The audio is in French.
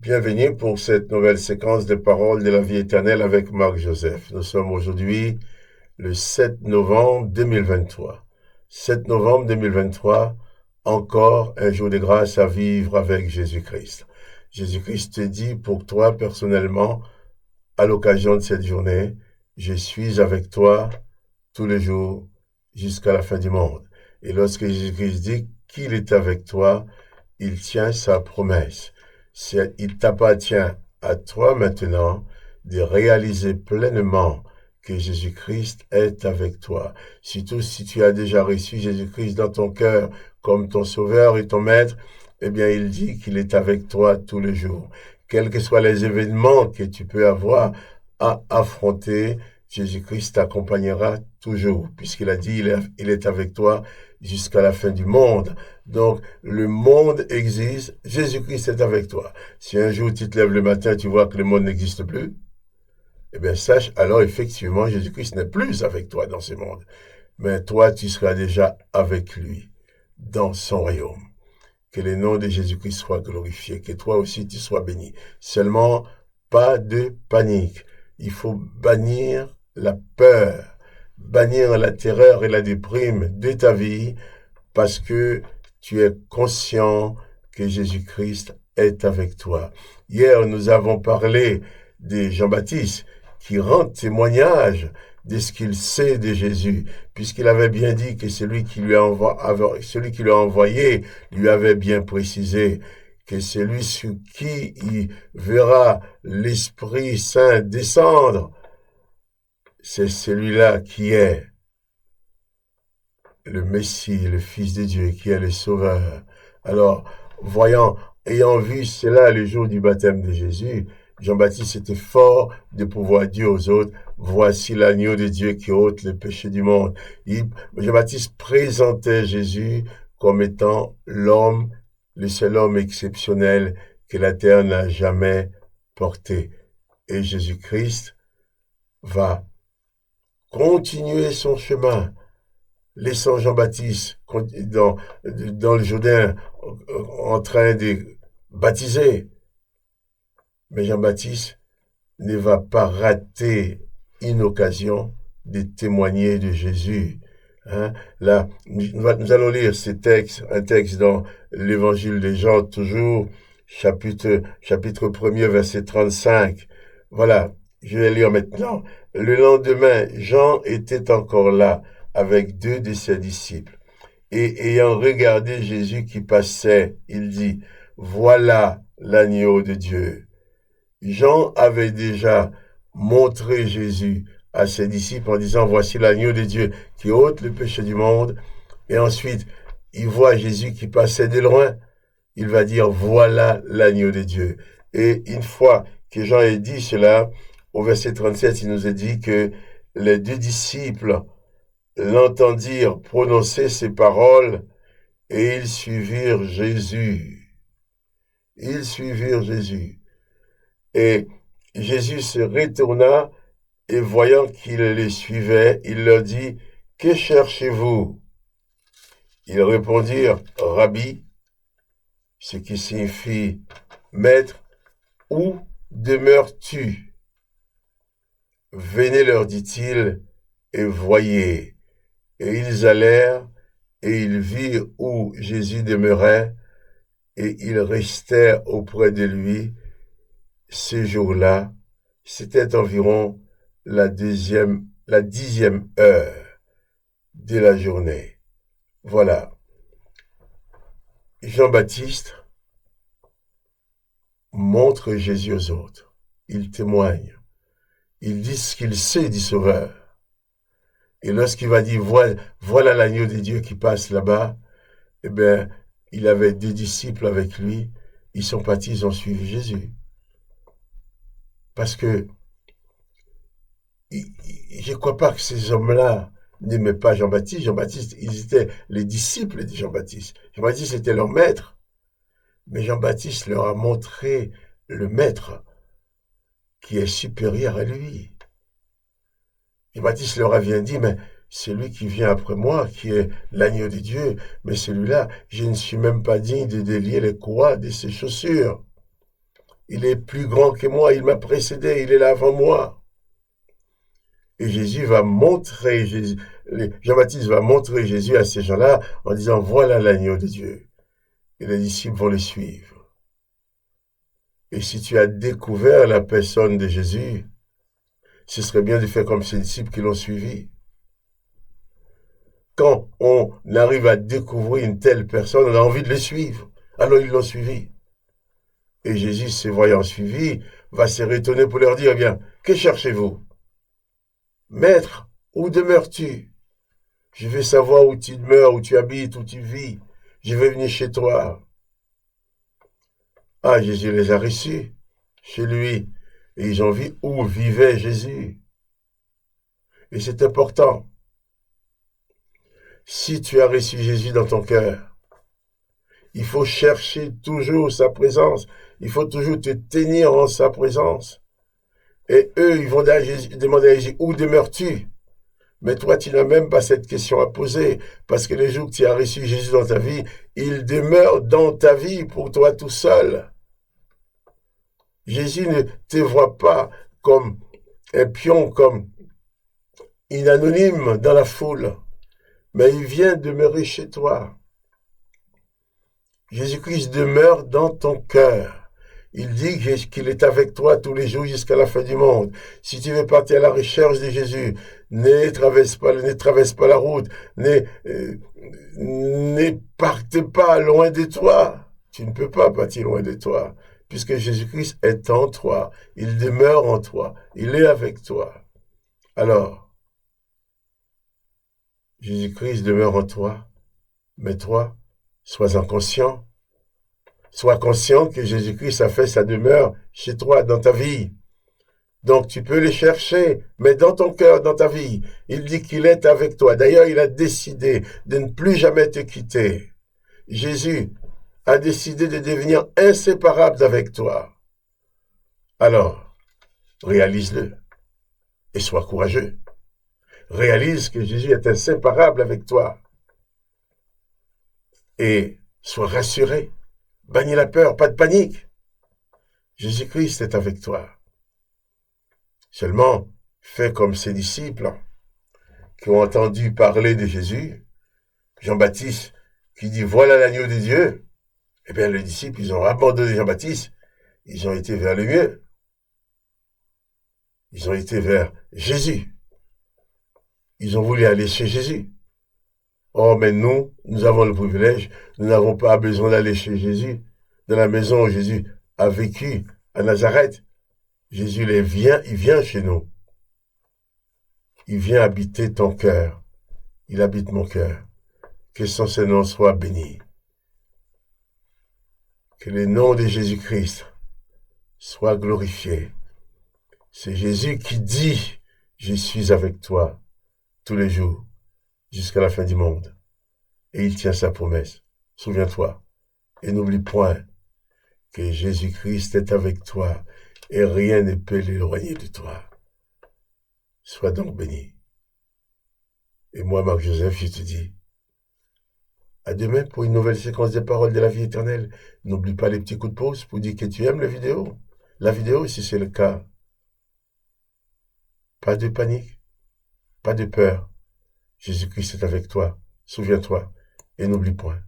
Bienvenue pour cette nouvelle séquence de paroles de la vie éternelle avec Marc Joseph. Nous sommes aujourd'hui le 7 novembre 2023. 7 novembre 2023, encore un jour de grâce à vivre avec Jésus-Christ. Jésus-Christ te dit pour toi personnellement, à l'occasion de cette journée, je suis avec toi tous les jours jusqu'à la fin du monde. Et lorsque Jésus-Christ dit qu'il est avec toi, il tient sa promesse. Il t'appartient à toi maintenant de réaliser pleinement que Jésus-Christ est avec toi. Surtout si tu as déjà reçu Jésus-Christ dans ton cœur comme ton sauveur et ton maître, eh bien, il dit qu'il est avec toi tous les jours. Quels que soient les événements que tu peux avoir à affronter, Jésus-Christ t'accompagnera toujours, puisqu'il a dit il est avec toi jusqu'à la fin du monde. Donc, le monde existe, Jésus-Christ est avec toi. Si un jour tu te lèves le matin et tu vois que le monde n'existe plus, eh bien, sache alors effectivement, Jésus-Christ n'est plus avec toi dans ce monde. Mais toi, tu seras déjà avec lui dans son royaume. Que le nom de Jésus-Christ soit glorifié, que toi aussi tu sois béni. Seulement, pas de panique. Il faut bannir la peur, bannir la terreur et la déprime de ta vie parce que tu es conscient que Jésus-Christ est avec toi. Hier, nous avons parlé de Jean-Baptiste qui rend témoignage de ce qu'il sait de Jésus, puisqu'il avait bien dit que celui qui lui a envoyé lui avait bien précisé que celui sur qui il verra l'Esprit Saint descendre, c'est celui-là qui est le Messie, le Fils de Dieu, qui est le Sauveur. Alors, ayant vu cela le jour du baptême de Jésus, Jean-Baptiste était fort de pouvoir dire aux autres, voici l'agneau de Dieu qui ôte le péché du monde. Jean-Baptiste présentait Jésus comme étant l'homme, le seul homme exceptionnel que la terre n'a jamais porté. Et Jésus-Christ va continuer son chemin laissant Jean-Baptiste dans le Jourdain en train de baptiser. Mais Jean-Baptiste ne va pas rater une occasion de témoigner de Jésus. Hein? Là, nous allons lire un texte dans l'évangile de Jean, toujours, chapitre 1er, verset 35. Voilà, je vais lire maintenant. Le lendemain, Jean était encore là avec deux de ses disciples. Et ayant regardé Jésus qui passait, il dit, voilà l'agneau de Dieu. Jean avait déjà montré Jésus à ses disciples en disant, voici l'agneau de Dieu qui ôte le péché du monde. Et ensuite, il voit Jésus qui passait de loin. Il va dire, voilà l'agneau de Dieu. Et une fois que Jean ait dit cela, au verset 37, il nous est dit que les deux disciples l'entendirent prononcer ces paroles et ils suivirent Jésus. Ils suivirent Jésus. Et Jésus se retourna et voyant qu'ils les suivaient, il leur dit, que cherchez-vous? Ils répondirent, Rabbi, ce qui signifie maître, où demeures-tu? Venez, leur dit-il, et voyez. Et ils allèrent, et ils virent où Jésus demeurait, et ils restèrent auprès de lui. Ce jour-là, c'était environ la 10e heure de la journée. Voilà. Jean-Baptiste montre Jésus aux autres. Il témoigne. Il dit ce qu'il sait du Sauveur. Et lorsqu'il va dire, voilà l'agneau de Dieu qui passe là-bas, eh bien, il avait deux disciples avec lui. Ils sont partis, ils ont suivi Jésus. Parce que je ne crois pas que ces hommes-là n'aimaient pas Jean-Baptiste. Jean-Baptiste, ils étaient les disciples de Jean-Baptiste. Jean-Baptiste était leur maître. Mais Jean-Baptiste leur a montré le maître qui est supérieur à lui. Jean-Baptiste leur a bien dit, mais celui qui vient après moi, qui est l'agneau de Dieu, mais celui-là, je ne suis même pas digne de délier les courroies de ses chaussures. Il est plus grand que moi, il m'a précédé, il est là avant moi. Et Jésus va montrer, Jean-Baptiste va montrer Jésus à ces gens-là en disant, voilà l'agneau de Dieu. Et les disciples vont le suivre. Et si tu as découvert la personne de Jésus, ce serait bien de faire comme ces disciples qui l'ont suivi. Quand on arrive à découvrir une telle personne, on a envie de le suivre. Alors ils l'ont suivi. Et Jésus, se voyant suivi, va se retourner pour leur dire, eh bien, que cherchez-vous? Maître, où demeures-tu? Je veux savoir où tu demeures, où tu habites, où tu vis. Je veux venir chez toi. Ah, Jésus les a reçus chez lui. Et ils ont vu où vivait Jésus. Et c'est important. Si tu as reçu Jésus dans ton cœur, il faut chercher toujours sa présence. Il faut toujours te tenir en sa présence. Et eux, ils vont demander à Jésus, où demeures-tu? Mais toi, tu n'as même pas cette question à poser, parce que les jours que tu as reçu Jésus dans ta vie, il demeure dans ta vie pour toi tout seul. Jésus ne te voit pas comme un pion, comme une anonyme dans la foule, mais il vient demeurer chez toi. Jésus-Christ demeure dans ton cœur. Il dit qu'il est avec toi tous les jours jusqu'à la fin du monde. Si tu veux partir à la recherche de Jésus, ne traverse pas la route, ne parte pas loin de toi. Tu ne peux pas partir loin de toi, puisque Jésus-Christ est en toi. Il demeure en toi. Il est avec toi. Alors, Jésus-Christ demeure en toi, mais toi, sois-en conscient. Sois conscient que Jésus-Christ a fait sa demeure chez toi, dans ta vie. Donc tu peux les chercher, mais dans ton cœur, dans ta vie. Il dit qu'il est avec toi. D'ailleurs, il a décidé de ne plus jamais te quitter. Jésus a décidé de devenir inséparable avec toi. Alors, réalise-le et sois courageux. Réalise que Jésus est inséparable avec toi et sois rassuré. Bannis la peur, pas de panique. Jésus-Christ est avec toi. Seulement, fais comme ses disciples qui ont entendu parler de Jésus. Jean-Baptiste qui dit, voilà l'agneau de Dieu. Eh bien, les disciples, ils ont abandonné Jean-Baptiste. Ils ont été vers le mieux. Ils ont été vers Jésus. Ils ont voulu aller chez Jésus. Oh, mais nous avons le privilège, nous n'avons pas besoin d'aller chez Jésus, dans la maison où Jésus a vécu, à Nazareth. Jésus il vient chez nous. Il vient habiter ton cœur. Il habite mon cœur. Que son Seigneur soit béni. Que le nom de Jésus-Christ soit glorifié. C'est Jésus qui dit, je suis avec toi tous les jours, jusqu'à la fin du monde. Et il tient sa promesse. Souviens-toi. Et n'oublie point que Jésus-Christ est avec toi et rien ne peut l'éloigner de toi. Sois donc béni. Et moi, Marc-Joseph, je te dis, à demain pour une nouvelle séquence des paroles de la vie éternelle. N'oublie pas les petits coups de pouce pour dire que tu aimes la vidéo. La vidéo, si c'est le cas. Pas de panique, pas de peur. Jésus-Christ est avec toi. Souviens-toi et n'oublie point.